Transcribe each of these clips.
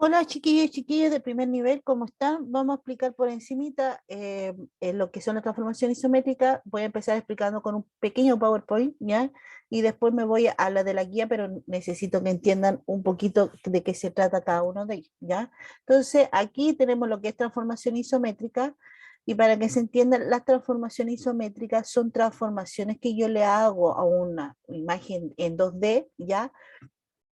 Hola chiquillos y chiquillas de primer nivel, ¿cómo están? Vamos a explicar por encimita lo que son las transformaciones isométricas. Voy a empezar explicando con un pequeño PowerPoint, ¿ya? Y después me voy a la de la guía, pero necesito que entiendan un poquito de qué se trata cada uno de ellos, ¿ya? Entonces, aquí tenemos lo que es transformación isométrica, y para que se entiendan, las transformaciones isométricas son transformaciones que yo le hago a una imagen en 2D, ¿ya?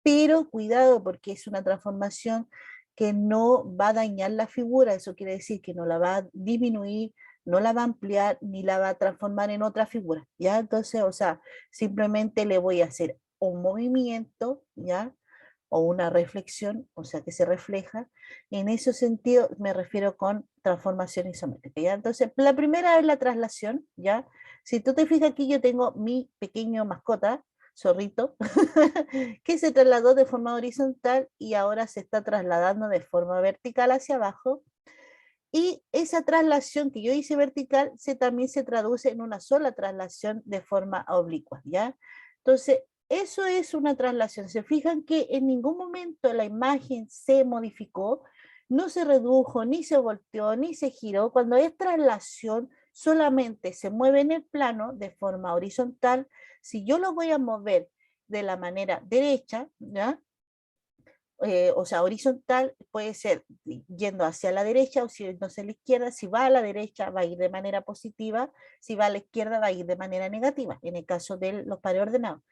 Pero cuidado porque es una transformación que no va a dañar la figura, eso quiere decir que no la va a disminuir, no la va a ampliar, ni la va a transformar en otra figura, ¿ya? Entonces, o sea, simplemente le voy a hacer un movimiento, ¿ya? O una reflexión, o sea, que se refleja. En ese sentido me refiero con transformación isométrica, ¿ya? Entonces, la primera es la traslación, ¿ya? Si tú te fijas aquí, yo tengo mi pequeño mascota, zorrito, que se trasladó de forma horizontal y ahora se está trasladando de forma vertical hacia abajo. Y esa traslación que yo hice vertical también se traduce en una sola traslación de forma oblicua, ¿ya? Entonces, eso es una traslación. Se fijan que en ningún momento la imagen se modificó, no se redujo, ni se volteó, ni se giró. Cuando es traslación, solamente se mueve en el plano de forma horizontal. Si yo lo voy a mover de la manera derecha, ¿ya? O sea, horizontal puede ser yendo hacia la derecha o yendo hacia la izquierda. Si va a la derecha va a ir de manera positiva, si va a la izquierda va a ir de manera negativa, en el caso de los pares ordenados.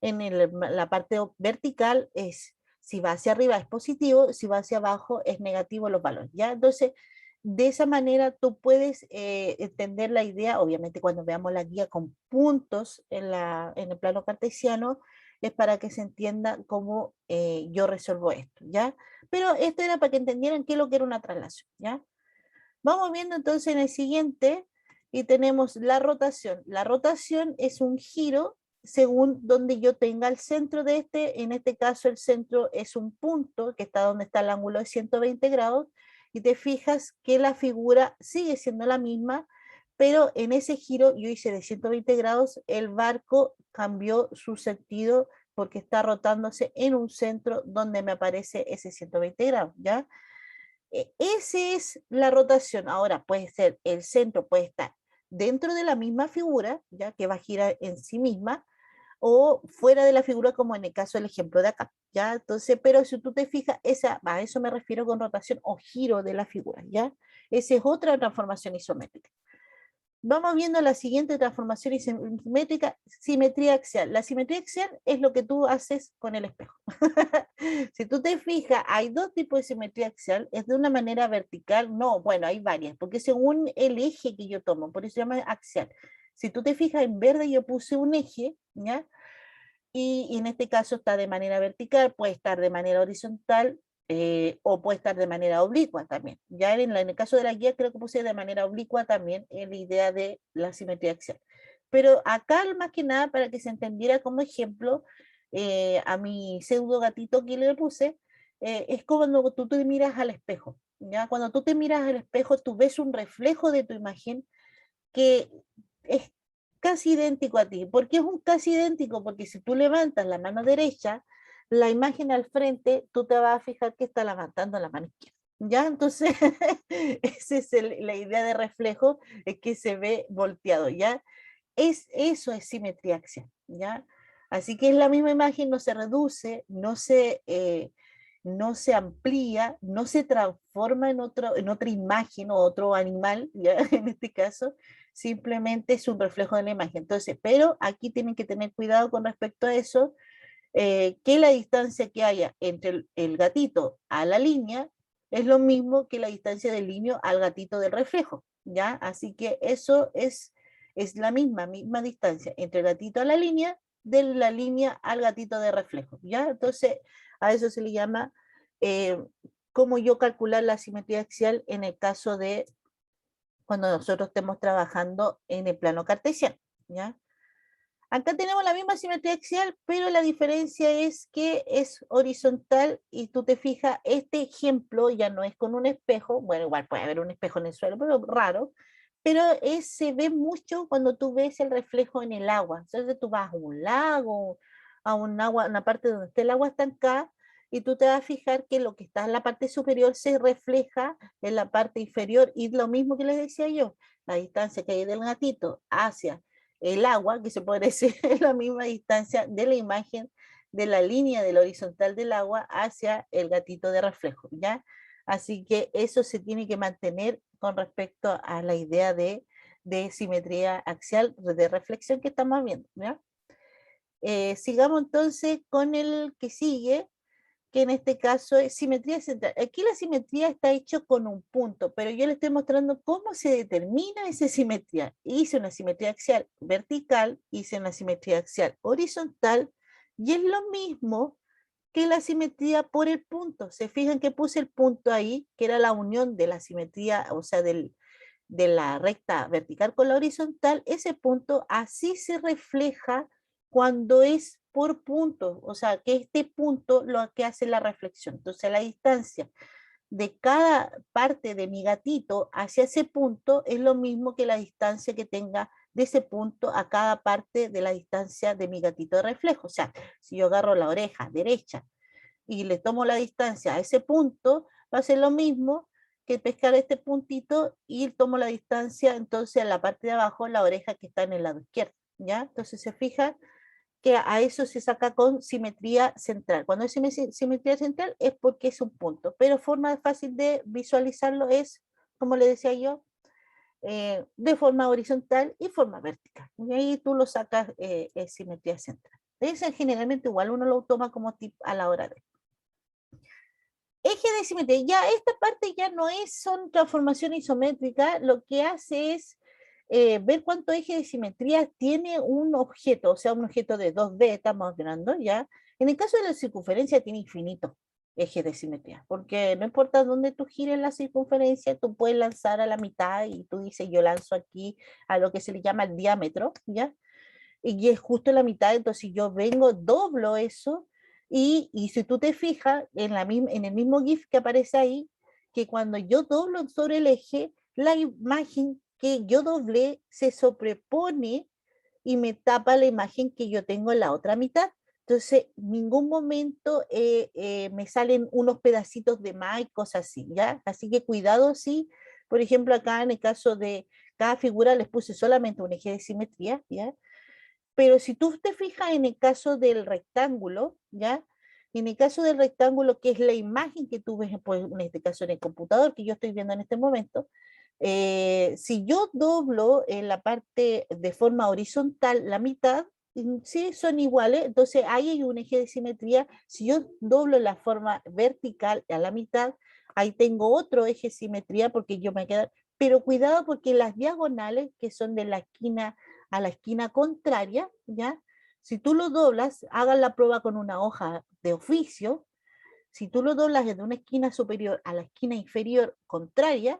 La parte vertical es, si va hacia arriba es positivo, si va hacia abajo es negativo los valores, ¿ya? Entonces, de esa manera tú puedes entender la idea, obviamente cuando veamos la guía con puntos en el plano cartesiano, es para que se entienda cómo yo resuelvo esto, ¿ya? Pero esto era para que entendieran qué es lo que era una traslación, ¿ya? Vamos viendo entonces en el siguiente y tenemos la rotación. La rotación es un giro según donde yo tenga el centro de en este caso el centro es un punto que está donde está el ángulo de 120 grados y te fijas que la figura sigue siendo la misma, pero en ese giro yo hice de 120 grados, el barco cambió su sentido porque está rotándose en un centro donde me aparece ese 120 grados, ¿ya? Esa es la rotación. Ahora puede ser, el centro puede estar dentro de la misma figura, ya que va a girar en sí misma, o fuera de la figura, como en el caso del ejemplo de acá, ya. Entonces, pero si tú te fijas, a eso me refiero con rotación o giro de la figura, ya. Esa es otra transformación isométrica. Vamos viendo la siguiente transformación simétrica, simetría axial. La simetría axial es lo que tú haces con el espejo. Si tú te fijas, hay dos tipos de simetría axial, es de una manera vertical, no, bueno, hay varias, porque según el eje que yo tomo, por eso se llama axial. Si tú te fijas en verde yo puse un eje, ¿ya? Y en este caso está de manera vertical, puede estar de manera horizontal o puede estar de manera oblicua también. Ya en el caso de la guía creo que puse de manera oblicua también en la idea de la simetría axial. Pero acá más que nada para que se entendiera como ejemplo a mi pseudo gatito que le puse, es como cuando tú te miras al espejo. ¿Ya? Cuando tú te miras al espejo, tú ves un reflejo de tu imagen que es casi idéntico a ti. ¿Por qué es un casi idéntico? Porque si tú levantas la mano derecha, la imagen al frente, tú te vas a fijar que está levantando la mano izquierda. ¿Ya? Entonces, esa es la idea de reflejo, es que se ve volteado, ¿ya? Eso es simetría axial, ¿ya? Así que es la misma imagen, no se reduce, no se amplía, no se transforma en otra imagen o otro animal, ¿ya? En este caso, simplemente es un reflejo de la imagen. Entonces, pero aquí tienen que tener cuidado con respecto a eso, que la distancia que haya entre el gatito a la línea es lo mismo que la distancia del niño al gatito del reflejo, ¿ya? Así que eso es la misma distancia entre el gatito a la línea, de la línea al gatito de reflejo, ¿ya? Entonces, a eso se le llama eh, cómo yo calcular la simetría axial en el caso de cuando nosotros estemos trabajando en el plano cartesiano, ¿ya? Acá tenemos la misma simetría axial, pero la diferencia es que es horizontal y tú te fijas, este ejemplo ya no es con un espejo, bueno, igual puede haber un espejo en el suelo, pero raro, pero se ve mucho cuando tú ves el reflejo en el agua. Entonces tú vas a un lago, a un agua, una parte donde esté el agua estancada, y tú te vas a fijar que lo que está en la parte superior se refleja en la parte inferior, y lo mismo que les decía yo, la distancia que hay del gatito hacia el agua, que se puede decir es la misma distancia de la imagen de la línea del horizontal del agua hacia el gatito de reflejo, ¿ya? Así que eso se tiene que mantener con respecto a la idea de simetría axial de reflexión que estamos viendo, ¿ya? Sigamos entonces con el que sigue, que en este caso es simetría central. Aquí la simetría está hecha con un punto, pero yo le estoy mostrando cómo se determina esa simetría. Hice una simetría axial vertical, hice una simetría axial horizontal, y es lo mismo que la simetría por el punto. Se fijan que puse el punto ahí, que era la unión de la simetría, o sea, de la recta vertical con la horizontal. Ese punto así se refleja cuando es por punto, o sea, que este punto lo que hace la reflexión. Entonces, la distancia de cada parte de mi gatito hacia ese punto es lo mismo que la distancia que tenga de ese punto a cada parte de la distancia de mi gatito de reflejo. O sea, si yo agarro la oreja derecha y le tomo la distancia a ese punto, va a ser lo mismo que pescar este puntito y tomo la distancia entonces a la parte de abajo, la oreja que está en el lado izquierdo, ¿ya? Entonces se fijan que a eso se saca con simetría central. Cuando es simetría central es porque es un punto, pero forma fácil de visualizarlo es, como le decía yo, de forma horizontal y forma vertical. Y ahí tú lo sacas simetría central. Ese generalmente igual uno lo toma como tip a la hora de eje de simetría. Ya esta parte ya no es, son transformación isométrica, lo que hace es ver cuánto eje de simetría tiene un objeto, o sea, un objeto de 2D, estamos hablando, ¿ya? En el caso de la circunferencia tiene infinito eje de simetría, porque no importa dónde tú gires la circunferencia, tú puedes lanzar a la mitad y tú dices, yo lanzo aquí a lo que se le llama el diámetro, ¿ya? Y es justo la mitad, entonces yo vengo, doblo eso, y si tú te fijas en, en el mismo GIF que aparece ahí, que cuando yo doblo sobre el eje, la imagen que yo doblé se sobrepone y me tapa la imagen que yo tengo en la otra mitad. Entonces, en ningún momento me salen unos pedacitos de más y cosas así, ¿ya? Así que cuidado, sí. Por ejemplo, acá en el caso de cada figura les puse solamente un eje de simetría, ¿ya? Pero si tú te fijas en el caso del rectángulo, ¿ya? En el caso del rectángulo, que es la imagen que tú ves, pues, en este caso en el computador, que yo estoy viendo en este momento, si yo doblo en la parte de forma horizontal la mitad, sí son iguales, entonces ahí hay un eje de simetría. Si yo doblo la forma vertical a la mitad, ahí tengo otro eje de simetría porque yo me quedo, pero cuidado porque las diagonales que son de la esquina a la esquina contraria, ¿ya? Si tú lo doblas, hagan la prueba con una hoja de oficio, si tú lo doblas desde una esquina superior a la esquina inferior contraria,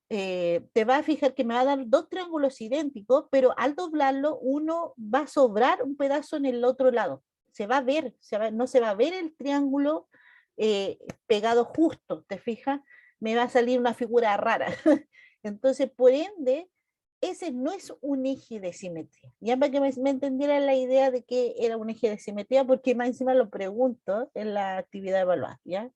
te vas a fijar que me va a dar dos triángulos idénticos, pero al doblarlo uno va a sobrar un pedazo en el otro lado. Se va a ver, no se va a ver el triángulo pegado justo, ¿te fijas? Me va a salir una figura rara. Entonces, por ende, ese no es un eje de simetría. Ya para que me entendiera la idea de que era un eje de simetría, porque más encima lo pregunto en la actividad evaluada, ¿ya?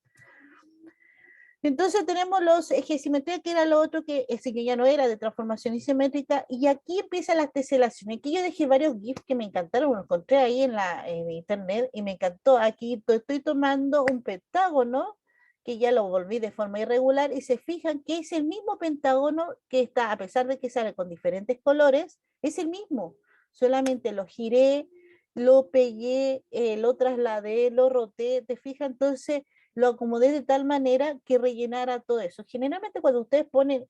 Entonces tenemos los ejes de simetría, que era lo otro que ese que ya no era de transformación isométrica, y aquí empiezan las teselaciones. Aquí yo dejé varios GIFs que me encantaron, los encontré ahí en internet y me encantó. Aquí estoy tomando un pentágono que ya lo volví de forma irregular y se fijan que es el mismo pentágono que está, a pesar de que sale con diferentes colores, es el mismo. Solamente lo giré, lo pegué, lo trasladé, lo roté, te fijas, entonces lo acomodé de tal manera que rellenara todo eso. Generalmente cuando ustedes ponen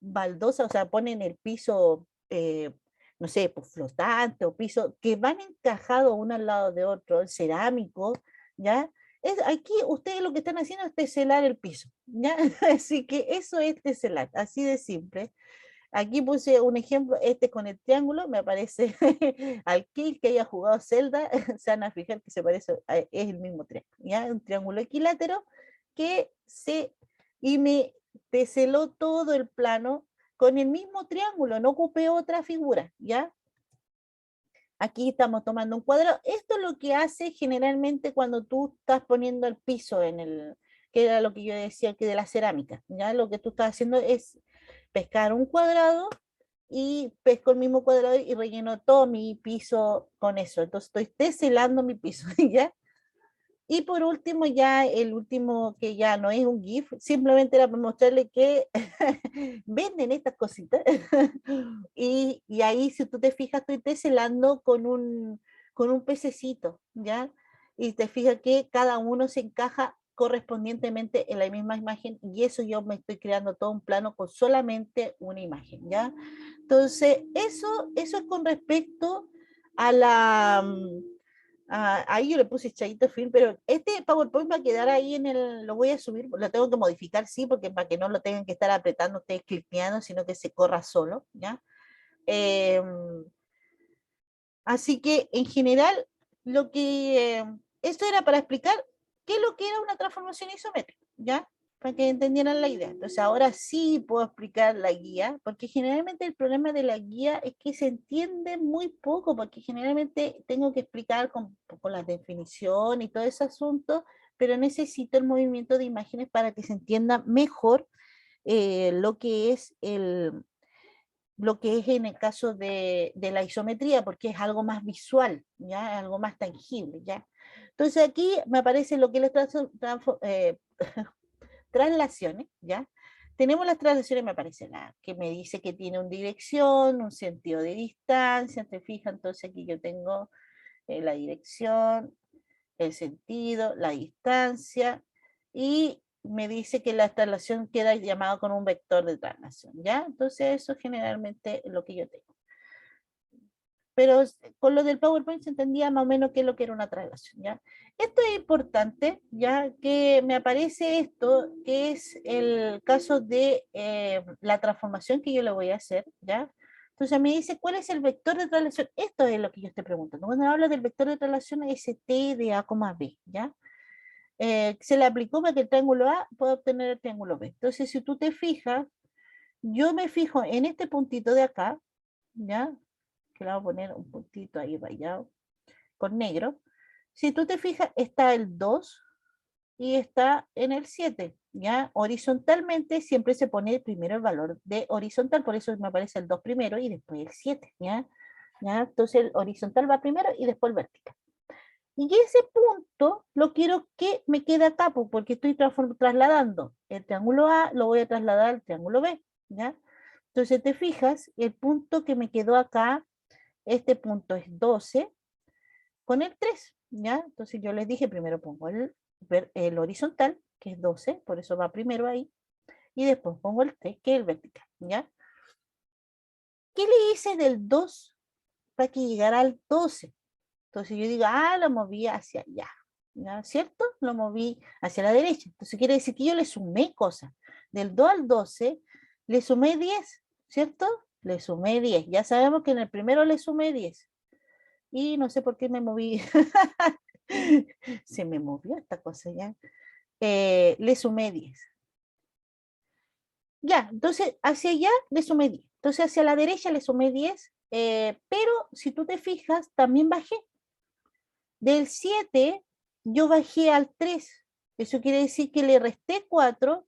baldosa, o sea, ponen el piso, no sé, pues, flotante o piso, que van encajados uno al lado de otro, el cerámico, ¿ya? Aquí ustedes lo que están haciendo es teselar el piso, ¿ya? Así que eso es teselar, así de simple. Aquí puse un ejemplo, este con el triángulo, me parece al que haya jugado Zelda, se van a fijar que se parece, es el mismo triángulo, ¿ya? Un triángulo equilátero que y me teseló todo el plano con el mismo triángulo, no ocupé otra figura, ¿ya? Aquí estamos tomando un cuadrado. Esto es lo que hace generalmente cuando tú estás poniendo el piso en el, que era lo que yo decía que de la cerámica, ¿ya? Lo que tú estás haciendo es pescar un cuadrado y pesco el mismo cuadrado y relleno todo mi piso con eso. Entonces estoy teselando mi piso, ¿ya? Y por último, ya el último que ya no es un GIF, simplemente era para mostrarle que venden estas cositas. Y ahí, si tú te fijas, estoy teselando con un pececito, ¿ya? Y te fijas que cada uno se encaja correspondientemente en la misma imagen y eso yo me estoy creando todo un plano con solamente una imagen, ¿ya? Entonces, eso es con respecto a la... ahí yo le puse Chayito Film, pero este PowerPoint va a quedar ahí en el, lo voy a subir, lo tengo que modificar, sí, porque para que no lo tengan que estar apretando ustedes cliqueando, sino que se corra solo, ¿ya? Eh, Así que en general, lo que esto era para explicar qué es lo que era una transformación isométrica, ¿ya? Para que entendieran la idea. Entonces ahora sí puedo explicar la guía, porque generalmente el problema de la guía es que se entiende muy poco, porque generalmente tengo que explicar con la definición y todo ese asunto, pero necesito el movimiento de imágenes para que se entienda mejor lo que es lo que es en el caso de la isometría, porque es algo más visual, ¿ya? Algo más tangible, ¿ya? Entonces aquí me aparece lo que es las traslaciones, ¿ya? Tenemos las traslaciones, me aparece la que me dice que tiene una dirección, un sentido de distancia, te fijas, entonces aquí yo tengo la dirección, el sentido, la distancia, y me dice que la traslación queda llamado con un vector de traslación, ¿ya? Entonces eso es generalmente lo que yo tengo. Pero con lo del PowerPoint se entendía más o menos qué es lo que era una traslación, ¿ya? Esto es importante, ya que me aparece esto, que es el caso de la transformación que yo le voy a hacer, ¿ya? Entonces me dice, ¿cuál es el vector de traslación? Esto es lo que yo estoy preguntando. Cuando habla del vector de traslación es t de a, b, ¿ya? Se le aplicó para que el triángulo A pueda obtener el triángulo B. Entonces, si tú te fijas, yo me fijo en este puntito de acá, ¿ya? Que le voy a poner un puntito ahí rayado con negro. Si tú te fijas, está el 2 y está en el 7, ¿ya? Horizontalmente siempre se pone primero el valor de horizontal, por eso me aparece el 2 primero y después el 7, ¿ya? ¿Ya? Entonces el horizontal va primero y después el vertical. Y ese punto lo quiero que me quede acá, porque estoy trasladando el triángulo A, lo voy a trasladar al triángulo B, ¿ya? Entonces te fijas, el punto que me quedó acá, este punto es 12 con el 3, ¿ya? Entonces yo les dije, primero pongo el horizontal, que es 12, por eso va primero ahí, y después pongo el 3, que es el vertical, ¿ya? ¿Qué le hice del 2 para que llegara al 12? Entonces yo digo, lo moví hacia allá, ¿no? ¿Cierto? Lo moví hacia la derecha. Entonces quiere decir que yo le sumé cosas. Del 2 al 12 le sumé 10, ¿cierto? Le sumé 10. Ya sabemos que en el primero le sumé 10. Y no sé por qué me moví. Se me movió esta cosa ya. Le sumé 10. Ya, entonces hacia allá le sumé 10. Entonces hacia la derecha le sumé 10. Pero si tú te fijas, también bajé. Del 7 yo bajé al 3. Eso quiere decir que le resté 4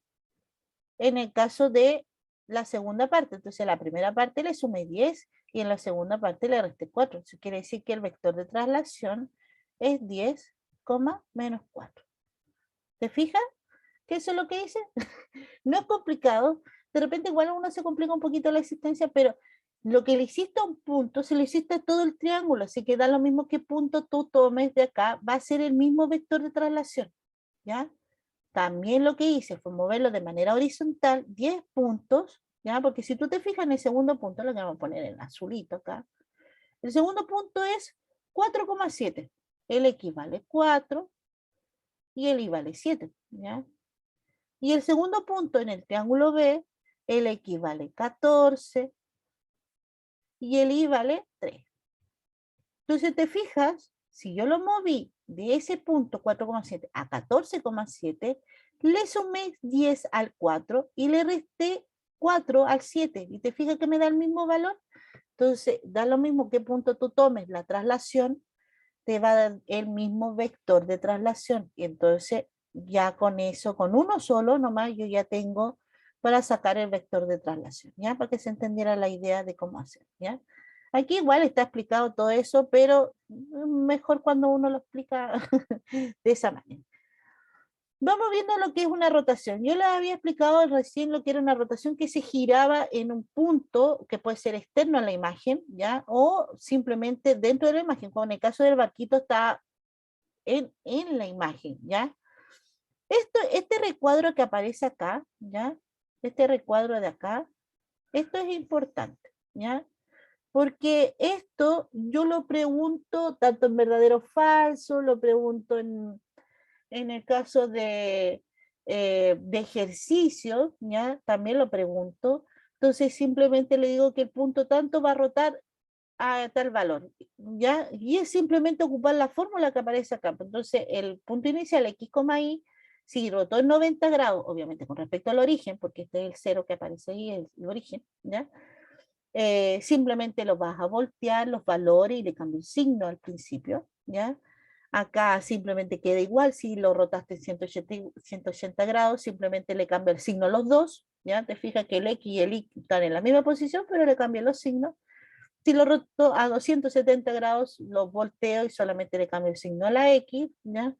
en el caso de la segunda parte. Entonces, a la primera parte le sumé 10 y en la segunda parte le resté 4. Eso quiere decir que el vector de traslación es 10, menos 4. ¿Te fijas? ¿Qué eso es lo que hice? No es complicado. De repente igual uno se complica un poquito la existencia, pero lo que le hiciste a un punto, se le hiciste a todo el triángulo, así que da lo mismo que punto tú tomes de acá, va a ser el mismo vector de traslación, ¿ya? También lo que hice fue moverlo de manera horizontal 10 puntos, ¿ya? Porque si tú te fijas en el segundo punto, lo que vamos a poner en azulito acá, el segundo punto es 4,7. El equivale 4 y el y vale 7, ¿ya? Y el segundo punto en el triángulo B, el equivale 14 y el y vale 3. Entonces te fijas, si yo lo moví de ese punto 4,7 a 14,7, le sumé 10 al 4 y le resté 4 al 7. ¿Y te fijas que me da el mismo valor? Entonces, da lo mismo qué punto tú tomes la traslación, te va a dar el mismo vector de traslación. Y entonces, ya con eso, con uno solo nomás, yo ya tengo para sacar el vector de traslación, ¿ya? Para que se entendiera la idea de cómo hacer, ¿ya? Aquí igual está explicado todo eso, pero mejor cuando uno lo explica de esa manera. Vamos viendo lo que es una rotación. Yo les había explicado recién lo que era una rotación que se giraba en un punto que puede ser externo a la imagen, ¿ya? O simplemente dentro de la imagen, como en el caso del barquito está en la imagen, ¿ya? Este recuadro que aparece acá, ¿ya? Este recuadro de acá, esto es importante, ¿ya? Porque esto yo lo pregunto tanto en verdadero o falso, lo pregunto en el caso de ejercicio, ¿ya? También lo pregunto. Entonces simplemente le digo que el punto tanto va a rotar a tal valor, ¿ya? Y es simplemente ocupar la fórmula que aparece acá. Entonces el punto inicial x, y, si rotó en 90 grados, obviamente con respecto al origen, porque este es el cero que aparece ahí, el origen, ¿ya? Simplemente lo vas a voltear los valores y le cambio el signo al principio, ¿ya? Acá simplemente queda igual, si lo rotaste en 180 grados, simplemente le cambia el signo a los dos, ¿ya? Te fijas que el X y el Y están en la misma posición, pero le cambian los signos. Si lo roto a 270 grados, lo volteo y solamente le cambio el signo a la X, ¿ya?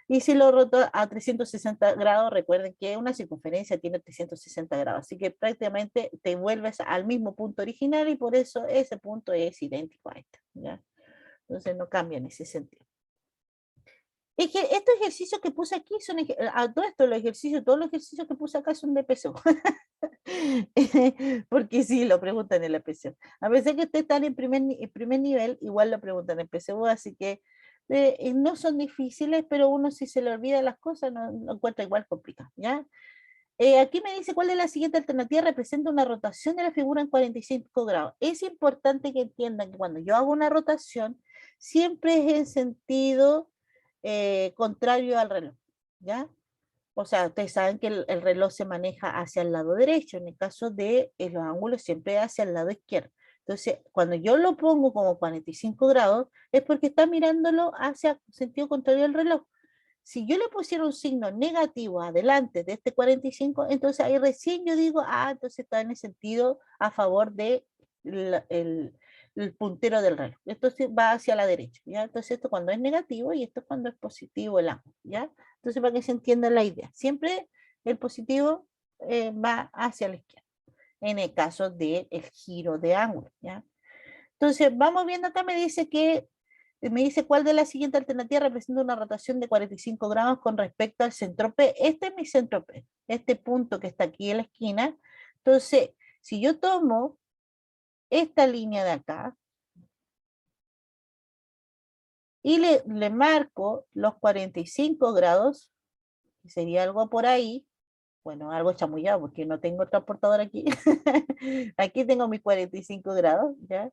Y si lo roto a 360 grados, recuerden que una circunferencia tiene 360 grados, así que prácticamente te vuelves al mismo punto original y por eso ese punto es idéntico a este, ¿ya? Entonces no cambia en ese sentido. Es que estos ejercicios que puse aquí son, a todo esto, todos los ejercicios que puse acá son de PSU. Porque sí, lo preguntan en la PSU. A veces que ustedes están en primer nivel, igual lo preguntan en PSU, así que no son difíciles, pero uno si se le olvida las cosas, no, lo encuentra igual complicado, ¿ya? Aquí me dice cuál es la siguiente alternativa, representa una rotación de la figura en 45 grados. Es importante que entiendan que cuando yo hago una rotación, siempre es en sentido contrario al reloj, ¿ya? O sea, ustedes saben que el reloj se maneja hacia el lado derecho, en el caso de los ángulos siempre hacia el lado izquierdo. Entonces, cuando yo lo pongo como 45 grados, es porque está mirándolo hacia sentido contrario al reloj. Si yo le pusiera un signo negativo adelante de este 45, entonces ahí recién yo digo, entonces está en el sentido a favor de el puntero del reloj. Entonces va hacia la derecha, ¿ya? Entonces esto cuando es negativo y esto cuando es positivo el ángulo, ¿ya? Entonces para que se entienda la idea, siempre el positivo va hacia la izquierda, en el caso del giro de ángulo, ¿ya? Entonces vamos viendo acá, me dice cuál de las siguientes alternativas representa una rotación de 45 grados con respecto al centro P. Este es mi centro P, este punto que está aquí en la esquina. Entonces, si yo tomo esta línea de acá y le marco los 45 grados, que sería algo por ahí, bueno, algo chamullado porque no tengo transportador aquí. Aquí tengo mis 45 grados, ¿ya?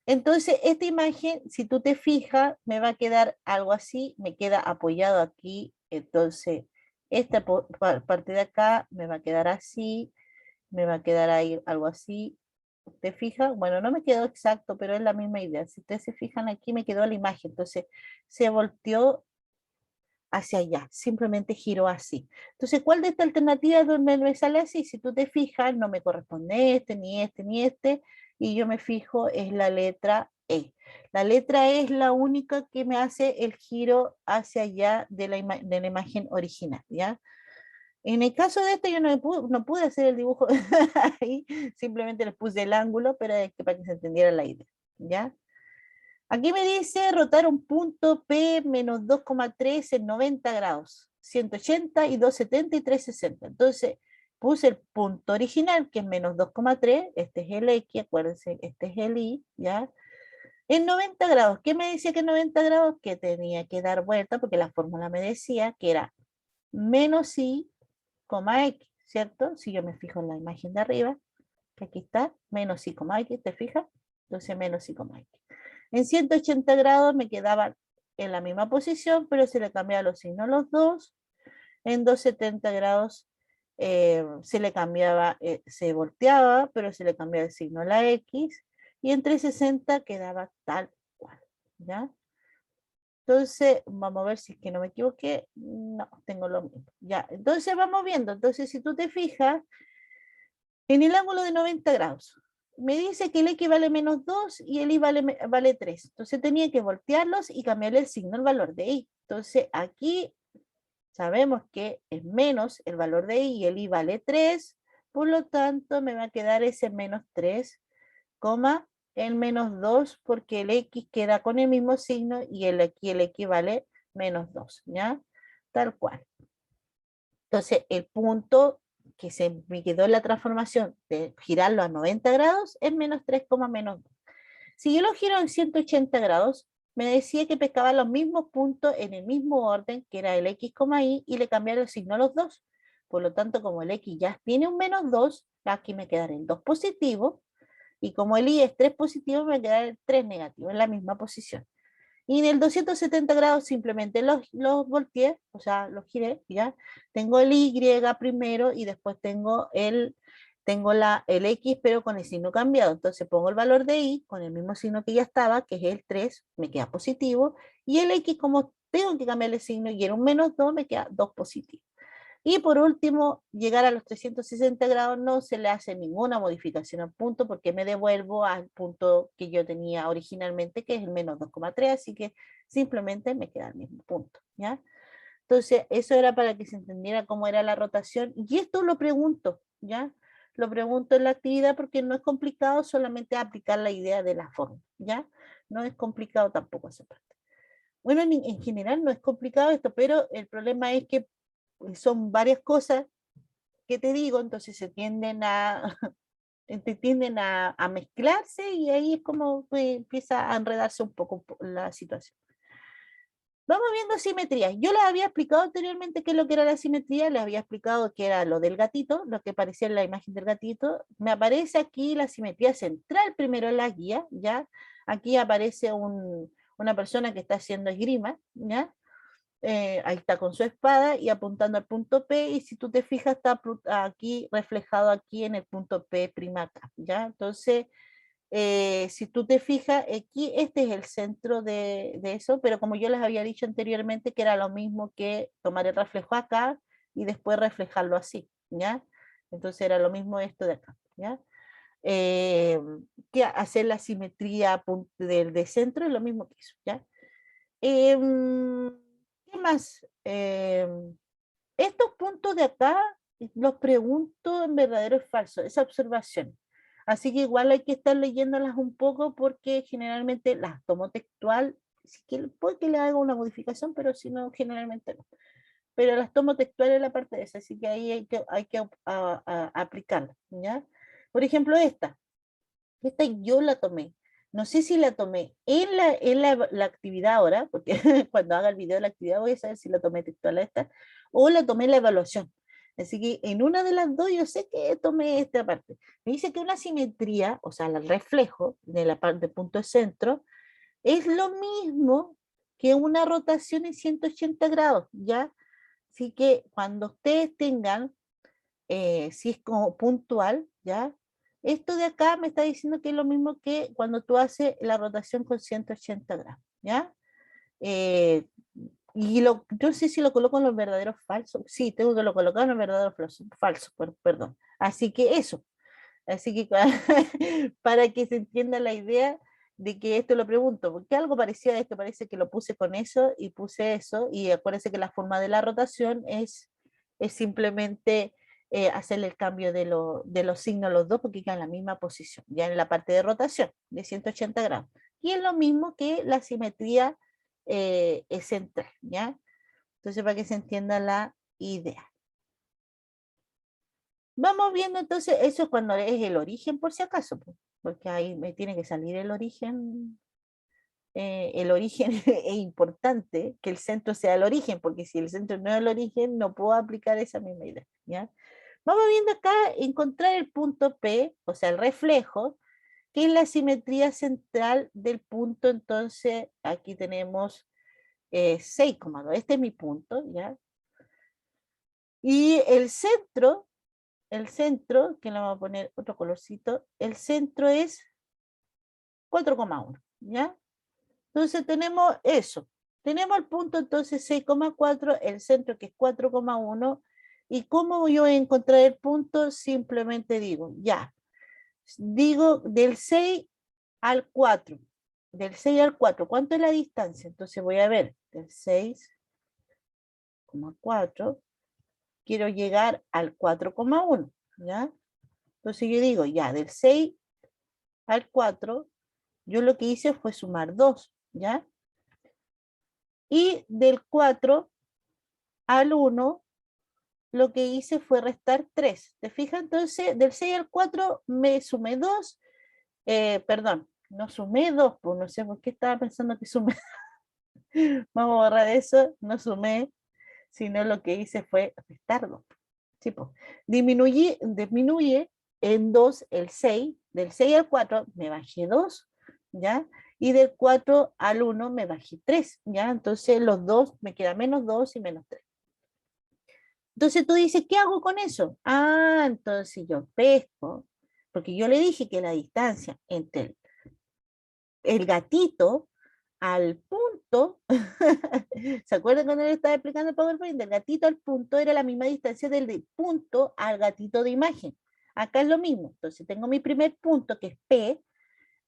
Entonces, esta imagen, si tú te fijas, me va a quedar algo así, me queda apoyado aquí, entonces esta parte de acá me va a quedar así, me va a quedar ahí algo así. ¿Te fijas? Bueno, no me quedó exacto, pero es la misma idea. Si ustedes se fijan aquí, me quedó la imagen, entonces se volteó hacia allá, simplemente giró así. Entonces, ¿cuál de estas alternativas donde me sale así? Si tú te fijas, no me corresponde este, ni este, ni este, y yo me fijo, es la letra E. La letra E es la única que me hace el giro hacia allá de la imagen original, ¿ya? En el caso de este yo no pude hacer el dibujo ahí, simplemente les puse el ángulo, pero es que para que se entendiera la idea, ¿ya? Aquí me dice rotar un punto P menos 2,3 en 90 grados, 180 y 270 y 360. Entonces puse el punto original, que es menos 2,3, este es el X, acuérdense, este es el Y, ¿ya? En 90 grados, ¿qué me decía que en 90 grados? Que tenía que dar vuelta, porque la fórmula me decía que era menos Y, X, ¿cierto? Si yo me fijo en la imagen de arriba, que aquí está, menos Y, X, ¿te fijas? Entonces menos Y, X. En 180 grados me quedaba en la misma posición, pero se le cambiaba los signos a los dos. En 270 grados se le cambiaba, se volteaba, pero se le cambiaba el signo a la X, y en 360 quedaba tal cual, ¿ya? Entonces, vamos a ver si es que no me equivoqué. No, tengo lo mismo. Ya, entonces vamos viendo. Entonces, si tú te fijas, en el ángulo de 90 grados, me dice que el X vale menos 2 y el Y vale 3. Entonces tenía que voltearlos y cambiarle el signo al valor de Y. Entonces, aquí sabemos que es menos el valor de Y y el Y vale 3. Por lo tanto, me va a quedar ese menos 3, el menos 2, porque el X queda con el mismo signo y aquí el X vale menos 2, ¿ya? Tal cual. Entonces, el punto que se me quedó en la transformación de girarlo a 90 grados es menos 3, menos 2. Si yo lo giro en 180 grados, me decía que pescaba los mismos puntos en el mismo orden, que era el X, y le cambiaron el signo a los dos. Por lo tanto, como el X ya tiene un menos 2, aquí me quedará el 2 positivo, y como el Y es 3 positivo, me quedará el 3 negativo, en la misma posición. Y en el 270 grados simplemente los volteé, o sea, los giré, ¿ya? Tengo el Y primero y después tengo el X, pero con el signo cambiado. Entonces pongo el valor de Y con el mismo signo que ya estaba, que es el 3, me queda positivo. Y el X, como tengo que cambiar el signo y era un menos 2, me queda 2 positivo. Y por último, llegar a los 360 grados no se le hace ninguna modificación al punto porque me devuelvo al punto que yo tenía originalmente, que es el menos 2,3, así que simplemente me queda el mismo punto, ¿ya? Entonces, eso era para que se entendiera cómo era la rotación. Y esto lo pregunto, ¿ya? Lo pregunto en la actividad porque no es complicado, solamente aplicar la idea de la forma, ¿ya? No es complicado tampoco esa parte. Bueno, en general no es complicado esto, pero el problema es que son varias cosas que te digo, entonces se tienden a, a mezclarse y ahí es como empieza a enredarse un poco la situación. Vamos viendo simetrías. Yo les había explicado anteriormente qué es lo que era la simetría, les había explicado que era lo del gatito, lo que aparecía en la imagen del gatito. Me aparece aquí la simetría central primero en la guía, ¿ya? Aquí aparece una persona que está haciendo esgrima, ¿ya? Ahí está con su espada y apuntando al punto P, y si tú te fijas está aquí reflejado aquí en el punto P' acá, ¿ya? Entonces, si tú te fijas aquí, este es el centro de eso, pero como yo les había dicho anteriormente que era lo mismo que tomar el reflejo acá y después reflejarlo así, ¿ya? Entonces era lo mismo esto de acá, ¿ya? Eh, que hacer la simetría de centro es lo mismo que eso, ¿ya? ¿Qué más? Estos puntos de acá los pregunto en verdadero o falso, esa observación. Así que igual hay que estar leyéndolas un poco porque generalmente las tomo textual, sí que puede que le haga una modificación, pero si no, generalmente no. Pero las tomo textual en la parte de esa, así que ahí hay que aplicarlas, ¿ya? Por ejemplo, esta yo la tomé. No sé si la tomé en la actividad ahora, porque cuando haga el video de la actividad voy a saber si la tomé textual a esta, o la tomé en la evaluación. Así que en una de las dos yo sé que tomé esta parte. Me dice que una simetría, o sea, el reflejo de la parte punto de centro, es lo mismo que una rotación en 180 grados, ¿ya? Así que cuando ustedes tengan si es como puntual, ¿ya? Esto de acá me está diciendo que es lo mismo que cuando tú haces la rotación con 180 grados, ¿ya? Eh, yo no sé si lo coloco en los verdaderos falsos. Sí, tengo que lo colocar en los verdaderos falsos, perdón. Así que eso. Así que para que se entienda la idea de que esto lo pregunto, porque algo parecía a esto, parece que lo puse con eso y puse eso, y acuérdense que la forma de la rotación es simplemente hacerle el cambio de los signos a los dos porque quedan en la misma posición, ya en la parte de rotación de 180 grados. Y es lo mismo que la simetría es central, ¿ya? Entonces, para que se entienda la idea. Vamos viendo entonces, eso es cuando es el origen, por si acaso, porque ahí me tiene que salir el origen. El origen es importante que el centro sea el origen, porque si el centro no es el origen, no puedo aplicar esa misma idea, ¿ya? Vamos viendo acá, encontrar el punto P, o sea, el reflejo, que es la simetría central del punto. Entonces, aquí tenemos 6,2, este es mi punto, ¿ya? Y el centro, que le vamos a poner otro colorcito, el centro es 4,1, ¿ya? Entonces tenemos eso. Tenemos el punto entonces 6,4, el centro que es 4,1. ¿Y cómo yo voy a encontrar el punto? Simplemente digo, ya. Digo del 6 al 4. Del 6 al 4, ¿cuánto es la distancia? Entonces voy a ver, del 6,4, quiero llegar al 4,1, ¿ya? Entonces yo digo, ya, del 6 al 4, yo lo que hice fue sumar 2, ¿ya? Y del 4 al 1, lo que hice fue restar 3. ¿Te fijas? Entonces, del 6 al 4 me sumé 2. Perdón, no sumé 2, pues no sé por qué estaba pensando que sumé. Vamos a borrar eso, no sumé, sino lo que hice fue restar 2. Sí, pues. Disminuye en 2 el 6, del 6 al 4 me bajé 2, ¿ya? Y del 4 al 1 me bajé 3, ¿ya? Entonces los dos me queda menos 2 y menos 3. Entonces tú dices, ¿qué hago con eso? Ah, entonces yo pesco, porque yo le dije que la distancia entre el gatito al punto, ¿se acuerdan cuando le estaba explicando el PowerPoint? Del gatito al punto era la misma distancia del punto al gatito de imagen. Acá es lo mismo. Entonces tengo mi primer punto que es P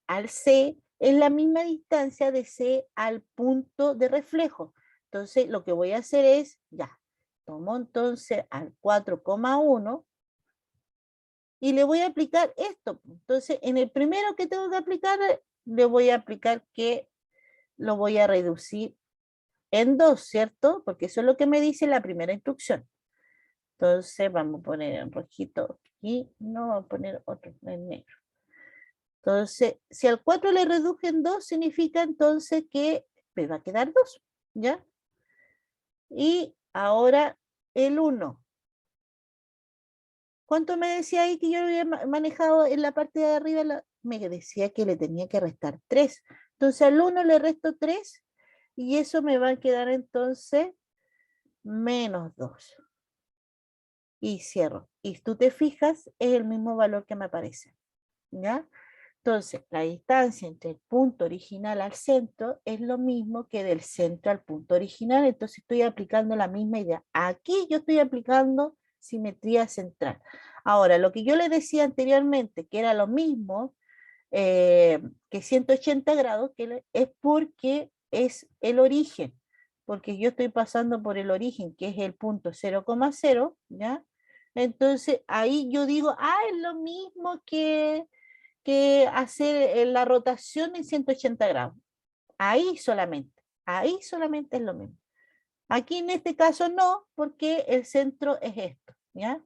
al C, es la misma distancia de C al punto de reflejo. Entonces lo que voy a hacer es, ya, tomo entonces al 4,1 y le voy a aplicar esto. Entonces en el primero que tengo que aplicar, le voy a aplicar que lo voy a reducir en 2, ¿cierto? Porque eso es lo que me dice la primera instrucción. Entonces vamos a poner en rojito y no vamos a poner otro en negro. Entonces, si al 4 le reduje en 2, significa entonces que me va a quedar 2, ¿ya? Y ahora el 1. ¿Cuánto me decía ahí que yo había manejado en la parte de arriba? Me decía que le tenía que restar 3. Entonces al 1 le resto 3 y eso me va a quedar entonces menos 2. Y cierro. Y tú te fijas, es el mismo valor que me aparece, ¿ya? Entonces, la distancia entre el punto original al centro es lo mismo que del centro al punto original, entonces estoy aplicando la misma idea. Aquí yo estoy aplicando simetría central. Ahora, lo que yo les decía anteriormente, que era lo mismo que 180 grados, es porque es el origen, porque yo estoy pasando por el origen, que es el punto 0,0, ¿ya? Entonces, ahí yo digo, es lo mismo que hacer la rotación en 180 grados. Ahí solamente es lo mismo. Aquí en este caso no, porque el centro es esto, ¿ya?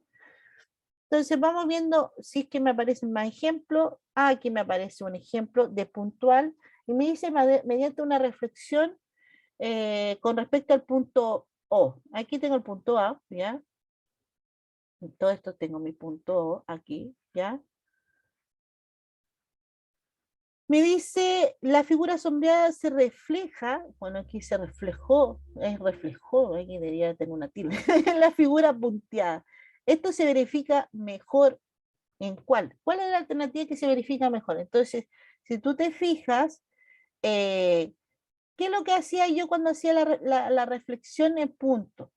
Entonces vamos viendo si es que me aparecen más ejemplos. Aquí me aparece un ejemplo de puntual y me dice mediante una reflexión con respecto al punto O. Aquí tengo el punto A, ¿ya? En todo esto tengo mi punto O aquí, ¿ya? Me dice, la figura sombreada se refleja, bueno, aquí se reflejó, aquí debería tener una tilde, la figura punteada. Esto se verifica mejor en cuál. ¿Cuál es la alternativa que se verifica mejor? Entonces, si tú te fijas, ¿qué es lo que hacía yo cuando hacía la reflexión en punto?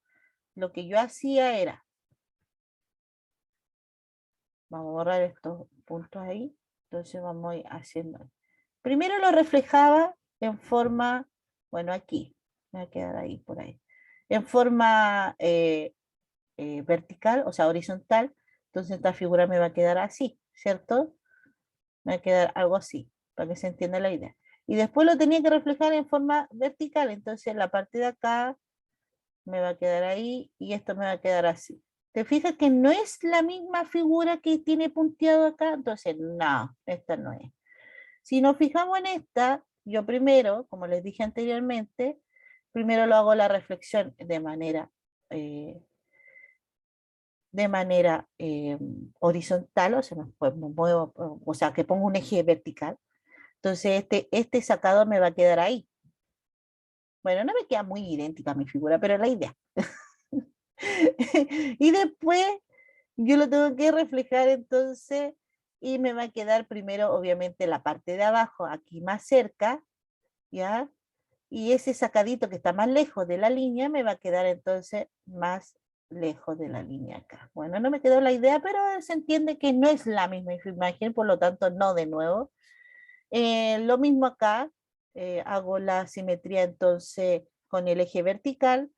Lo que yo hacía era, vamos a borrar estos puntos ahí, entonces vamos a ir haciendo. Primero lo reflejaba en forma, bueno, aquí, me va a quedar ahí, por ahí, en forma vertical, o sea, horizontal, entonces esta figura me va a quedar así, ¿cierto? Me va a quedar algo así, para que se entienda la idea. Y después lo tenía que reflejar en forma vertical, entonces la parte de acá me va a quedar ahí y esto me va a quedar así. ¿Te fijas que no es la misma figura que tiene punteado acá? Entonces, no, esta no es. Si nos fijamos en esta, yo primero, como les dije anteriormente, primero lo hago la reflexión eh, de manera horizontal, o sea, pues me muevo, o sea, que pongo un eje vertical. Entonces, este sacado me va a quedar ahí. Bueno, no me queda muy idéntica mi figura, pero la idea. Y después yo lo tengo que reflejar entonces y me va a quedar primero obviamente la parte de abajo, aquí más cerca, ¿ya? Y ese sacadito que está más lejos de la línea me va a quedar entonces más lejos de la línea acá. Bueno, no me quedó la idea, pero se entiende que no es la misma imagen, por lo tanto no de nuevo. Lo mismo acá, hago la simetría entonces con el eje vertical,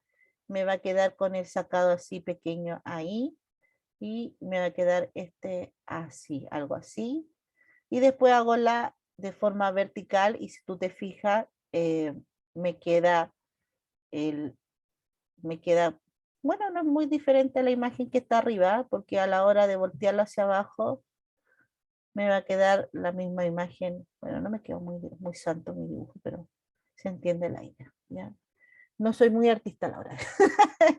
me va a quedar con el sacado así pequeño ahí, y me va a quedar este así, algo así. Y después hago la de forma vertical y si tú te fijas, me queda el, me queda, bueno, no es muy diferente a la imagen que está arriba, porque a la hora de voltearlo hacia abajo, me va a quedar la misma imagen. Bueno, no me quedó muy santo mi dibujo, pero se entiende la idea, ¿ya? No soy muy artista a la hora.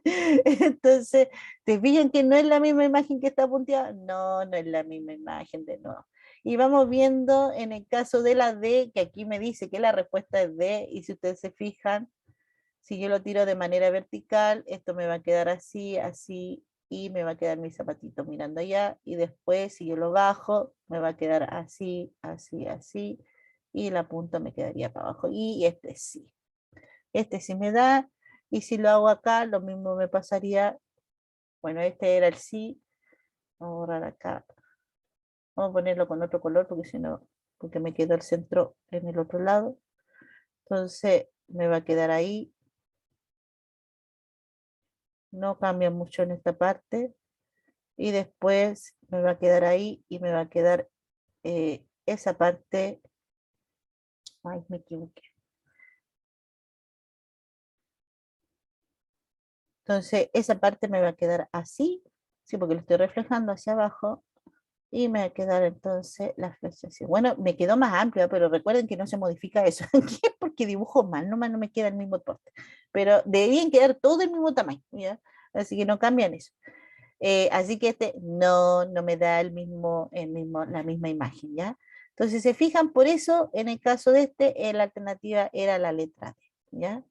Entonces, ¿te fijan que no es la misma imagen que está punteada? No, no es la misma imagen de nuevo. Y vamos viendo en el caso de la D, que aquí me dice que la respuesta es D, y si ustedes se fijan, si yo lo tiro de manera vertical, esto me va a quedar así, así, y me va a quedar mi zapatito mirando allá, y después si yo lo bajo, me va a quedar así, así, así, y la punta me quedaría para abajo, y este sí me da, y si lo hago acá, lo mismo me pasaría, bueno, este era el sí, vamos a borrar acá, vamos a ponerlo con otro color, porque si no, porque me quedó el centro en el otro lado, entonces me va a quedar ahí, no cambia mucho en esta parte, y después me va a quedar ahí, y me va a quedar esa parte, ay, me equivoqué, entonces esa parte me va a quedar así, sí, porque lo estoy reflejando hacia abajo, y me va a quedar entonces la flecha así. Bueno, me quedó más amplia, pero recuerden que no se modifica eso aquí porque dibujo mal, nomás no me queda el mismo porte. Pero deberían quedar todo del mismo tamaño, ¿ya? Así que no cambian eso. Así que este no me da la misma imagen, ¿ya? Entonces, se fijan, por eso, en el caso de este, la alternativa era la letra D, ¿ya?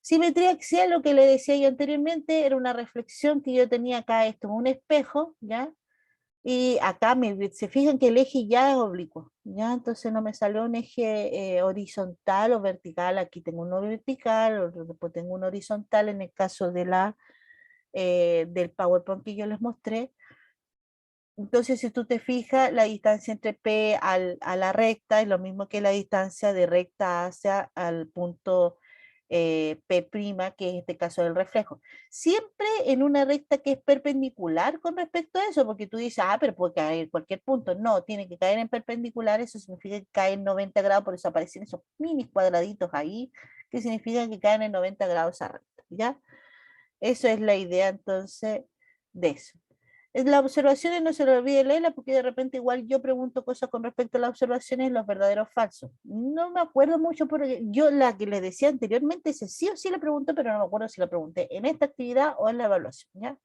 Simetría axial, lo que le decía yo anteriormente, era una reflexión que yo tenía acá, esto, un espejo, ¿ya? Y acá se fijan que el eje ya es oblicuo, ¿ya? Entonces no me salió un eje horizontal o vertical. Aquí tengo uno vertical, después tengo uno horizontal en el caso de del PowerPoint que yo les mostré. Entonces, si tú te fijas, la distancia entre P a la recta es lo mismo que la distancia de recta hacia al punto P', que es este caso del reflejo. Siempre en una recta que es perpendicular con respecto a eso, porque tú dices, ah, pero puede caer en cualquier punto. No, tiene que caer en perpendicular, eso significa que cae en 90 grados, por eso aparecen esos mini cuadraditos ahí, que significan que caen en 90 grados a recta, ¿ya? Eso es la idea entonces de eso. Las observaciones no se lo olvide leerla porque de repente igual yo pregunto cosas con respecto a las observaciones, los verdaderos falsos. No me acuerdo mucho porque yo la que les decía anteriormente, ese sí o sí la pregunté, pero no me acuerdo si la pregunté en esta actividad o en la evaluación, ¿ya?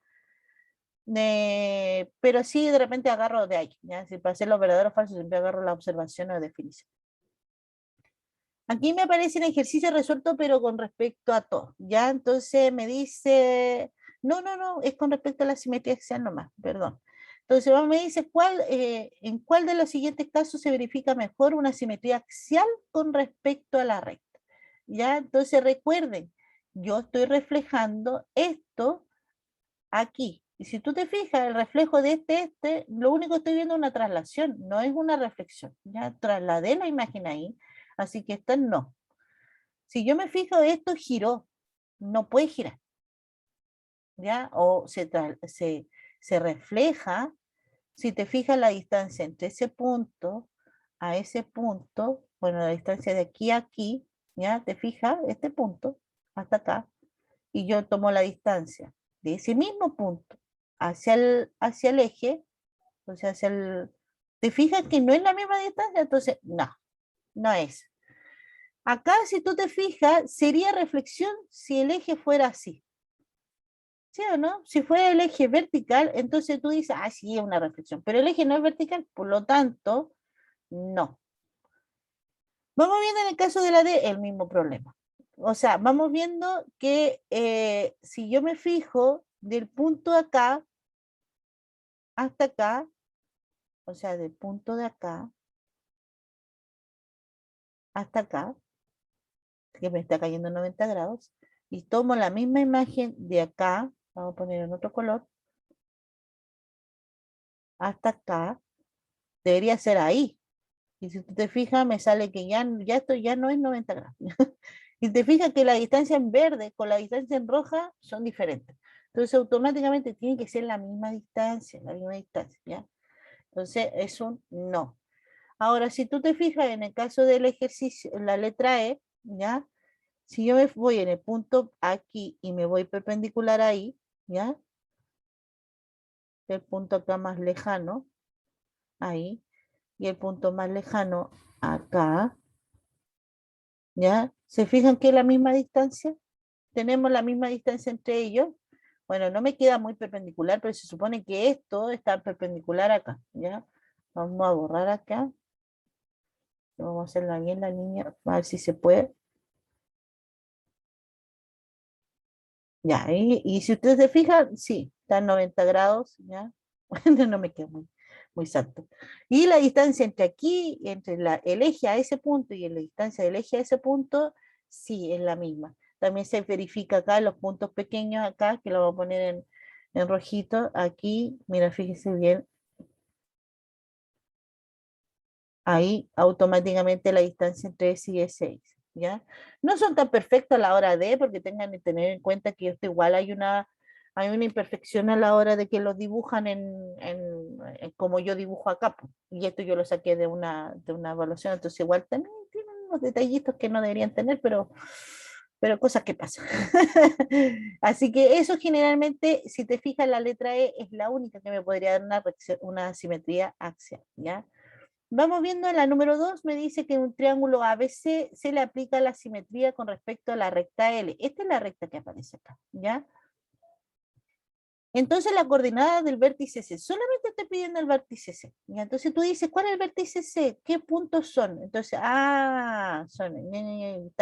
Pero sí de repente agarro de ahí, ¿ya? Si para hacer los verdaderos falsos siempre agarro la observación o definición. Aquí me aparece el ejercicio resuelto, pero con respecto a todo, ¿ya? Entonces me dice, no, es con respecto a la simetría axial nomás, perdón. Entonces me dice, ¿en cuál de los siguientes casos se verifica mejor una simetría axial con respecto a la recta? ¿Ya? Entonces recuerden, yo estoy reflejando esto aquí. Y si tú te fijas, el reflejo de lo único que estoy viendo es una traslación, no es una reflexión. Ya trasladé la imagen ahí, así que esta no. Si yo me fijo, esto giró, no puede girar, ¿ya? O se refleja, si te fijas la distancia entre ese punto a ese punto, bueno, la distancia de aquí a aquí, ¿ya? Te fijas, este punto, hasta acá, y yo tomo la distancia de ese mismo punto hacia el eje, o sea, ¿te fijas que no es la misma distancia? Entonces, no es. Acá, si tú te fijas, sería reflexión si el eje fuera así. ¿Sí o no? Si fuera el eje vertical, entonces tú dices, ah, sí, es una reflexión. Pero el eje no es vertical, por lo tanto, no. Vamos viendo en el caso de la D, el mismo problema. O sea, vamos viendo que si yo me fijo del punto de acá hasta acá, o sea, del punto de acá hasta acá, que me está cayendo 90 grados, y tomo la misma imagen de acá, vamos a poner en otro color, hasta acá, debería ser ahí. Y si tú te fijas, me sale que ya esto ya no es 90 grados. Y te fijas que la distancia en verde con la distancia en roja son diferentes. Entonces automáticamente tiene que ser la misma distancia, ¿ya? Entonces es un no. Ahora, si tú te fijas en el caso del ejercicio, la letra E, ¿ya? Si yo me voy en el punto aquí y me voy perpendicular ahí, ¿ya? El punto acá más lejano, ahí, y el punto más lejano acá, ¿ya? ¿Se fijan que es la misma distancia? Tenemos la misma distancia entre ellos. Bueno, no me queda muy perpendicular, pero se supone que esto está perpendicular acá, ¿ya? Vamos a borrar acá. Vamos a hacerla bien la línea, a ver si se puede. Ya, y si ustedes se fijan, sí, está en 90 grados, ¿ya? Bueno, no me queda muy exacto. Y la distancia entre aquí, entre el eje a ese punto y la distancia del eje a ese punto, sí, es la misma. También se verifica acá los puntos pequeños acá, que lo voy a poner en rojito. Aquí, mira, fíjense bien, ahí automáticamente la distancia entre S y E6, ¿ya? No son tan perfectos a la hora de, porque tengan que tener en cuenta que esto igual hay una imperfección a la hora de que lo dibujan en como yo dibujo acá, pues, y esto yo lo saqué de una evaluación, entonces igual también tienen unos detallitos que no deberían tener, pero cosas que pasan. Así que eso generalmente, si te fijas, la letra E es la única que me podría dar una simetría axial, ¿ya? Vamos viendo la número 2, me dice que un triángulo ABC se le aplica la simetría con respecto a la recta L. Esta es la recta que aparece acá, ¿ya? Entonces la coordenada del vértice C, solamente estoy pidiendo el vértice C. ¿Ya? Entonces tú dices, ¿cuál es el vértice C? ¿Qué puntos son? Entonces, está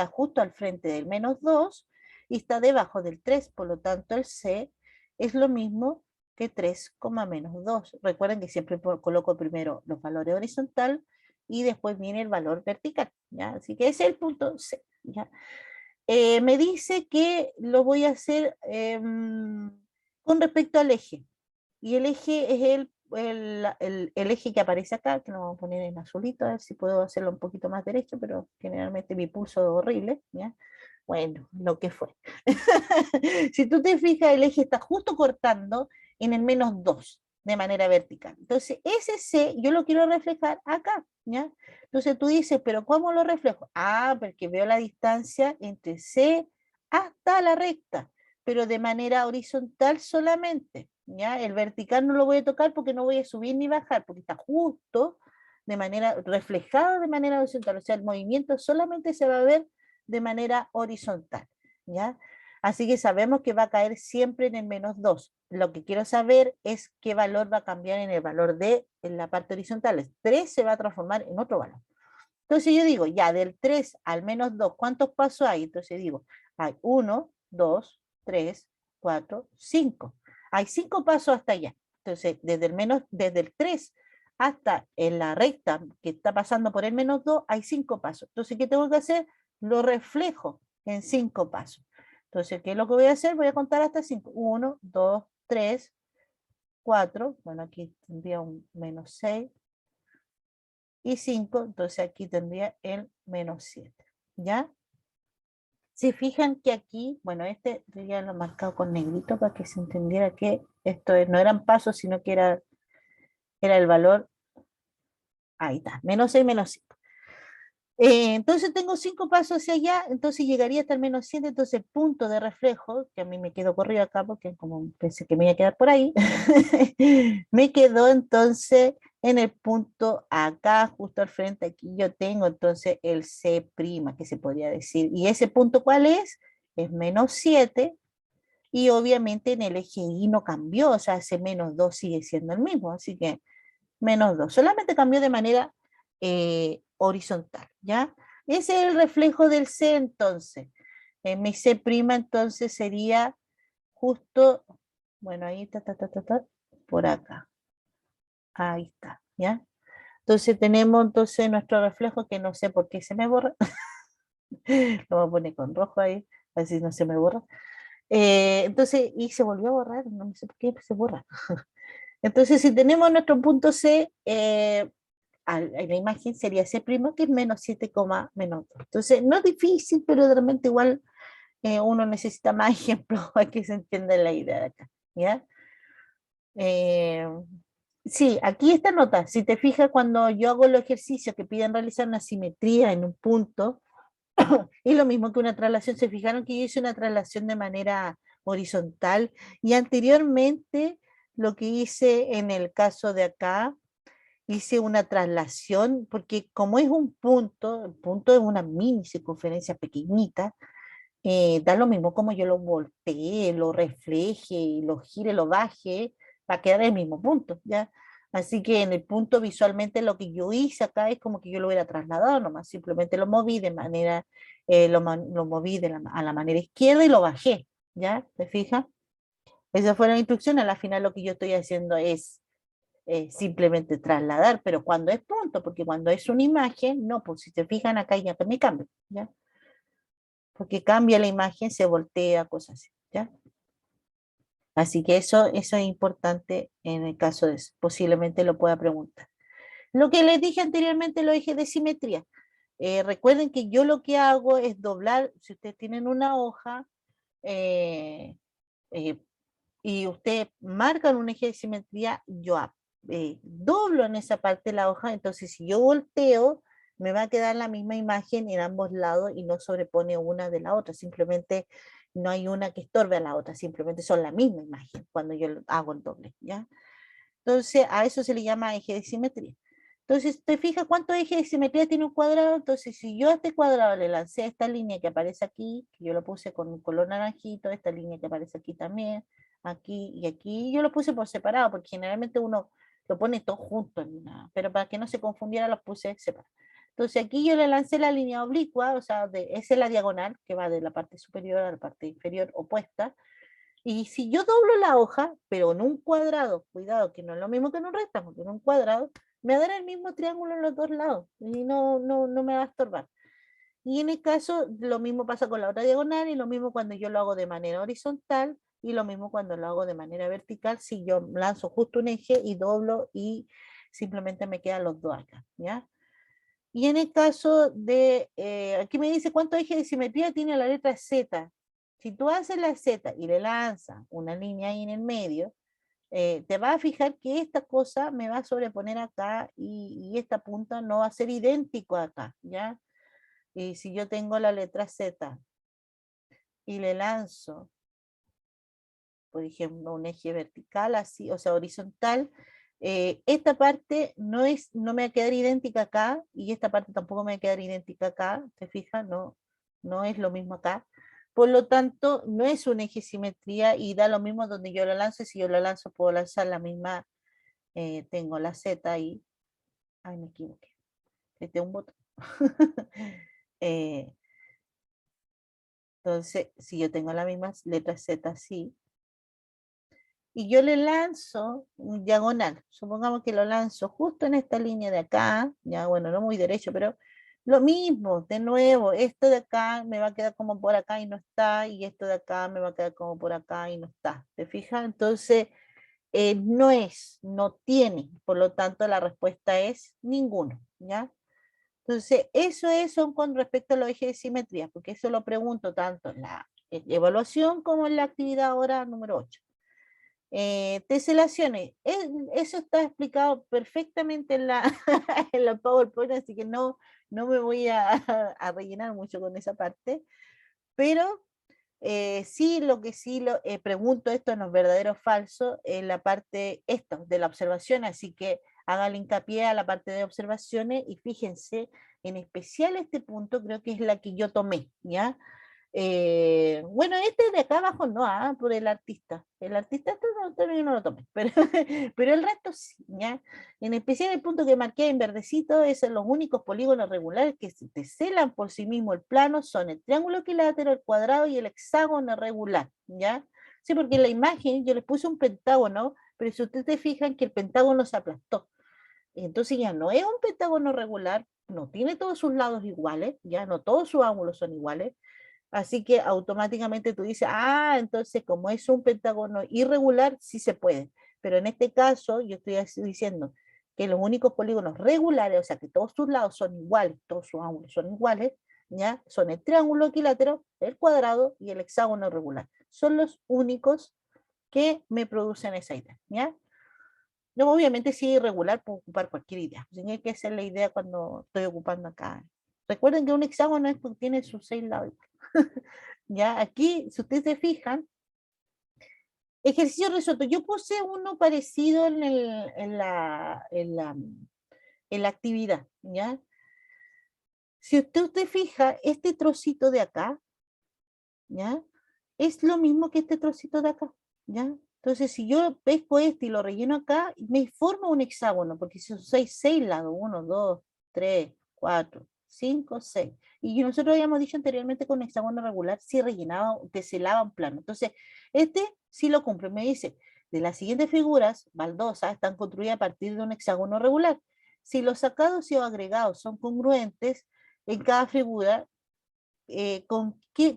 justo al frente del -2 y está debajo del 3, por lo tanto el C es lo mismo que 3, -2. Recuerden que siempre coloco primero los valores horizontal y después viene el valor vertical, ¿ya? Así que ese es el punto C, ¿ya? Me dice que lo voy a hacer con respecto al eje. Y el eje es el eje que aparece acá, que lo vamos a poner en azulito, a ver si puedo hacerlo un poquito más derecho, pero generalmente mi pulso es horrible, ¿ya? Bueno, lo que fue. Si tú te fijas, el eje está justo cortando en el -2 de manera vertical. Entonces, ese C yo lo quiero reflejar acá, ¿ya? Entonces tú dices, pero ¿cómo lo reflejo? Porque veo la distancia entre C hasta la recta, pero de manera horizontal solamente, ¿ya? El vertical no lo voy a tocar porque no voy a subir ni bajar, porque está justo de manera reflejado de manera horizontal, o sea, el movimiento solamente se va a ver de manera horizontal, ¿ya? Así que sabemos que va a caer siempre en el -2. Lo que quiero saber es qué valor va a cambiar en el valor de en la parte horizontal. El 3 se va a transformar en otro valor. Entonces yo digo, ya del 3 al -2, ¿cuántos pasos hay? Entonces digo, hay 1, 2, 3, 4, 5. Hay 5 pasos hasta allá. Entonces, desde el 3 hasta en la recta que está pasando por el -2, hay 5 pasos. Entonces, ¿qué tengo que hacer? Lo reflejo en 5 pasos. Entonces, ¿qué es lo que voy a hacer? Voy a contar hasta 5. 1, 2, 3, 4. Bueno, aquí tendría un -6 y 5, entonces aquí tendría el -7, ¿ya? Se fijan que aquí, bueno, este yo ya lo he marcado con negrito para que se entendiera que esto no eran pasos, sino que era el valor, ahí está, -6, -5. Entonces tengo 5 pasos hacia allá, entonces llegaría hasta el -7, entonces el punto de reflejo, que a mí me quedó corrido acá porque como pensé que me iba a quedar por ahí, me quedó entonces en el punto acá, justo al frente, aquí yo tengo entonces el C', que se podría decir, y ese punto ¿cuál es? Es -7, y obviamente en el eje Y no cambió, o sea, ese -2 sigue siendo el mismo, así que -2, solamente cambió de manera horizontal, ¿ya? Ese es el reflejo del C entonces. Mi C' entonces sería justo, bueno, ahí está, por acá. Ahí está, ¿ya? Entonces tenemos entonces nuestro reflejo que no sé por qué se me borra. Lo voy a poner con rojo ahí, así no se me borra. Entonces, y se volvió a borrar, no sé por qué se borra. Entonces, si tenemos nuestro punto C, en la imagen sería C', que es menos 7, menos 2. Entonces, no es difícil, pero de repente igual uno necesita más ejemplos para que se entienda la idea de acá, ¿ya? Eh, sí, aquí esta nota, si te fijas cuando yo hago los ejercicios que piden realizar una simetría en un punto, y lo mismo que una traslación, se fijaron que yo hice una traslación de manera horizontal y anteriormente lo que hice en el caso de acá, hice una traslación, porque como es un punto, el punto es una mini circunferencia pequeñita, da lo mismo como yo lo voltee, lo refleje, lo gire, lo baje, va a quedar en el mismo punto, ¿ya? Así que en el punto visualmente lo que yo hice acá es como que yo lo hubiera trasladado nomás, simplemente lo moví de manera, lo moví a la manera izquierda y lo bajé, ¿ya? ¿Te fijas? Esa fue la instrucción, a la final lo que yo estoy haciendo es simplemente trasladar, pero cuando es punto, porque cuando es una imagen, no, pues si se fijan acá ya me cambia, ¿ya? Porque cambia la imagen, se voltea, cosas así, ¿ya? Así que eso es importante en el caso de eso. Posiblemente lo pueda preguntar. Lo que les dije anteriormente, los ejes de simetría. Recuerden que yo lo que hago es doblar, si ustedes tienen una hoja eh, eh, y ustedes marcan un eje de simetría, yo doblo en esa parte de la hoja, entonces si yo volteo, me va a quedar la misma imagen en ambos lados y no sobrepone una de la otra, simplemente no hay una que estorbe a la otra, simplemente son la misma imagen cuando yo hago el doble, ¿ya? Entonces a eso se le llama eje de simetría. Entonces, ¿te fijas cuántos ejes de simetría tiene un cuadrado? Entonces, si yo a este cuadrado le lancé a esta línea que aparece aquí, que yo lo puse con un color naranjito, esta línea que aparece aquí también, aquí y aquí, yo lo puse por separado, porque generalmente uno lo pone todo junto en una, pero para que no se confundiera los puse separados. Entonces aquí yo le lancé la línea oblicua, o sea, esa es la diagonal que va de la parte superior a la parte inferior opuesta, y si yo doblo la hoja, pero en un cuadrado, cuidado, que no es lo mismo que en un rectángulo, en un cuadrado, me va a dar el mismo triángulo en los dos lados y no me va a estorbar. Y en el caso, lo mismo pasa con la otra diagonal y lo mismo cuando yo lo hago de manera horizontal y lo mismo cuando lo hago de manera vertical, si yo lanzo justo un eje y doblo y simplemente me quedan los dos acá, ¿ya? Y en el caso de, aquí me dice cuántos ejes de simetría tiene la letra Z. Si tú haces la Z y le lanzas una línea ahí en el medio, te vas a fijar que esta cosa me va a sobreponer acá y esta punta no va a ser idéntico acá, ¿ya? Y si yo tengo la letra Z y le lanzo, por ejemplo, un eje vertical así, o sea, horizontal, esta parte no me va a quedar idéntica acá y esta parte tampoco me va a quedar idéntica acá, ¿te fijas? No es lo mismo acá. Por lo tanto, no es un eje simetría y da lo mismo donde yo lo lance. Si yo lo lanzo, puedo lanzar la misma, tengo la Z ahí. Ay, me equivoqué. Este es un botón. Eh, entonces, si yo tengo la misma letra Z así, y yo le lanzo un diagonal, supongamos que lo lanzo justo en esta línea de acá, ya bueno, no muy derecho, pero lo mismo, de nuevo, esto de acá me va a quedar como por acá y no está, y esto de acá me va a quedar como por acá y no está, ¿te fijas? Entonces, no tiene, por lo tanto la respuesta es ninguno, ¿ya? Entonces, son con respecto a los ejes de simetría, porque eso lo pregunto tanto en la evaluación como en la actividad ahora número 8. Teselaciones, eso está explicado perfectamente en la, en la PowerPoint, así que no me voy a rellenar mucho con esa parte, pero sí, lo que sí pregunto esto no es verdadero o falso en la parte esto, de la observación, así que hagan hincapié a la parte de observaciones y fíjense, en especial este punto creo que es la que yo tomé, ¿ya? Bueno, este de acá abajo no, por el artista. El artista este también no lo tomé, pero, pero el resto sí, ¿ya? En especial el punto que marqué en verdecito es en los únicos polígonos regulares que se teselan por sí mismo el plano son el triángulo equilátero, el cuadrado y el hexágono regular, ¿ya? Sí, porque en la imagen yo les puse un pentágono, pero si ustedes se fijan que el pentágono se aplastó. Entonces ya no es un pentágono regular, no tiene todos sus lados iguales, ya no todos sus ángulos son iguales, así que automáticamente tú dices, entonces como es un pentágono irregular, sí se puede. Pero en este caso, yo estoy diciendo que los únicos polígonos regulares, o sea, que todos sus lados son iguales, todos sus ángulos son iguales, ¿ya? Son el triángulo equilátero, el cuadrado y el hexágono regular. Son los únicos que me producen esa idea, ¿ya? No, obviamente si es irregular, puedo ocupar cualquier idea. Tiene que ser la idea cuando estoy ocupando acá. Recuerden que un hexágono es porque tiene sus 6 lados. Ya, aquí, si ustedes se fijan, ejercicio resuelto. Yo puse uno parecido en la actividad, ¿ya? Si usted se fija, este trocito de acá, ¿ya? Es lo mismo que este trocito de acá, ¿ya? Entonces, si yo pesco este y lo relleno acá, me forma un hexágono, porque son 6 lados, 1, 2, 3, 4, 5, 6. Y nosotros habíamos dicho anteriormente con hexágono regular, si rellenaba, teselaba un plano. Entonces, este sí lo cumple. Me dice, de las siguientes figuras, baldosas, están construidas a partir de un hexágono regular. Si los sacados y o agregados son congruentes en cada figura,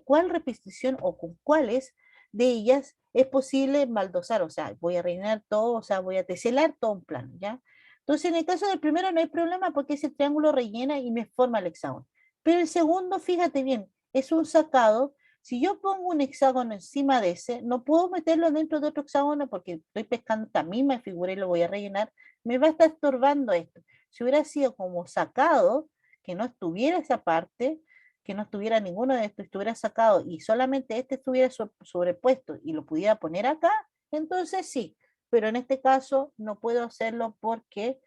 cuál repetición o con cuáles de ellas es posible baldosar, o sea, voy a rellenar todo, o sea, voy a teselar todo un plano, ¿ya? Entonces, en el caso del primero no hay problema porque ese triángulo rellena y me forma el hexágono. Pero el segundo, fíjate bien, es un sacado. Si yo pongo un hexágono encima de ese, no puedo meterlo dentro de otro hexágono porque estoy pescando esta misma figura y lo voy a rellenar, me va a estar estorbando esto. Si hubiera sido como sacado, que no estuviera esa parte, que no estuviera ninguno de estos, estuviera sacado y solamente este estuviera sobrepuesto y lo pudiera poner acá, entonces sí, pero en este caso no puedo hacerlo porque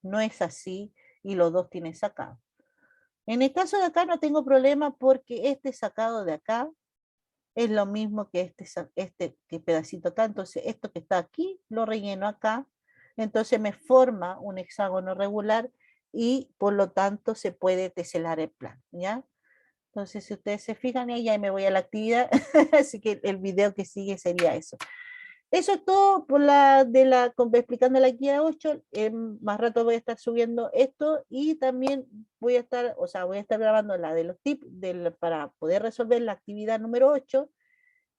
no es así y los dos tienen sacado. En el caso de acá no tengo problema porque este sacado de acá es lo mismo que este pedacito acá, entonces esto que está aquí lo relleno acá, entonces me forma un hexágono regular y por lo tanto se puede teselar el plano, ¿ya? Entonces, si ustedes se fijan, ahí me voy a la actividad, así que el video que sigue sería eso. Eso es todo por explicando la guía 8. Más rato voy a estar subiendo esto y también voy a estar, o sea, voy a estar grabando la de los tips para poder resolver la actividad número 8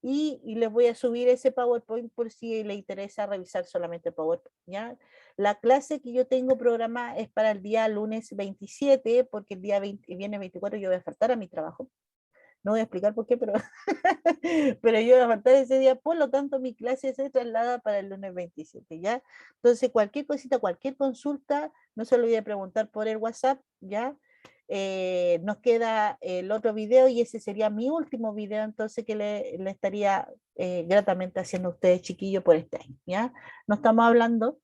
y les voy a subir ese PowerPoint por si les interesa revisar solamente PowerPoint, ¿ya? La clase que yo tengo programada es para el día lunes 27, porque el día viernes 24 yo voy a faltar a mi trabajo. No voy a explicar por qué, pero, pero yo voy a faltar ese día, por lo tanto mi clase se traslada para el lunes 27, ¿ya? Entonces cualquier cosita, cualquier consulta, no se lo voy a preguntar por el WhatsApp, ¿ya? Nos queda el otro video y ese sería mi último video, entonces que le estaría gratamente haciendo a ustedes, chiquillos, por este año, ¿ya? No estamos hablando